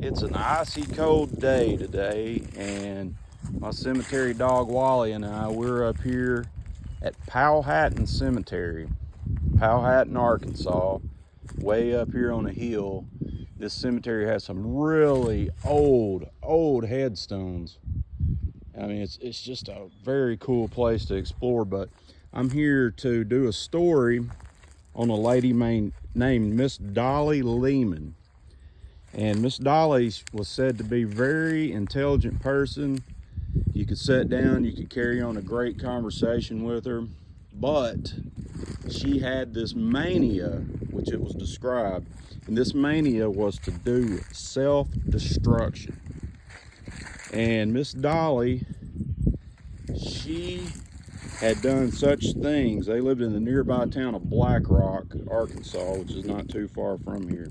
It's an icy cold day today, and my cemetery dog Wally and we're up here at Powhatan Cemetery, Powhatan, Arkansas, way up here on a hill. This cemetery has some really old headstones. I mean, it's just a very cool place to explore, but I'm here to do a story on a lady named Miss Dolly Lehman. And Miss Dolly was said to be a very intelligent person. You could sit down, you could carry on a great conversation with her, but she had this mania, which it was described, and this mania was to do self-destruction. And Miss Dolly, she had done such things. They lived in the nearby town of Black Rock, Arkansas, which is not too far from here.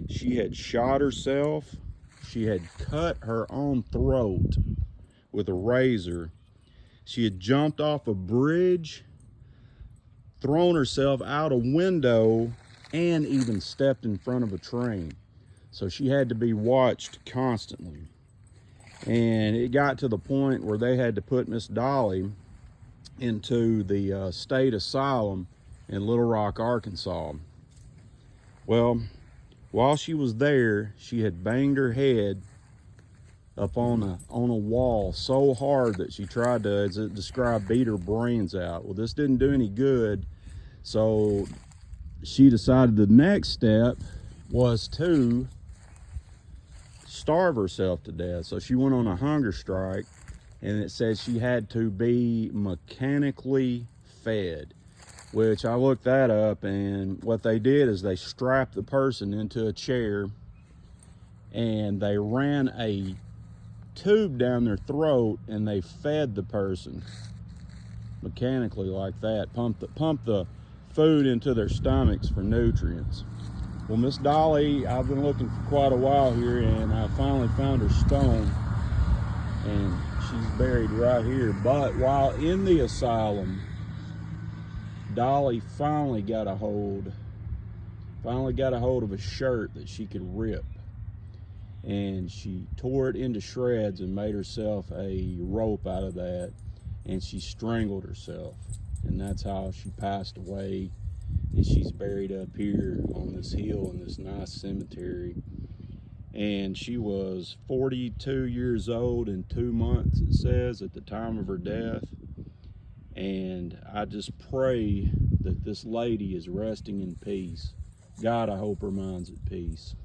She had shot herself. She had cut her own throat with a razor. She had jumped off a bridge, thrown herself out a window, and even stepped in front of a train. So she had to be watched constantly. And it got to the point where they had to put Miss Dolly into the state asylum in Little Rock, Arkansas. Well, while she was there, she had banged her head up on a wall so hard that she tried to, as it described, beat her brains out. Well, this didn't do any good, so she decided the next step was to starve herself to death. So she went on a hunger strike, and it said she had to be mechanically fed, which I looked that up, and what they did is they strapped the person into a chair and they ran a tube down their throat and they fed the person mechanically like that, pumped the food into their stomachs for nutrients. Well, Miss Dolly, I've been looking for quite a while here, and I finally found her stone, and she's buried right here. But while in the asylum, Dolly finally got a hold of a shirt that she could rip, and she tore it into shreds and made herself a rope out of that, and she strangled herself, and that's how she passed away. And she's buried up here on this hill in this nice cemetery, and she was 42 years old in 2 months, it says, at the time of her death. And I just pray that this lady is resting in peace. God, I hope her mind's at peace.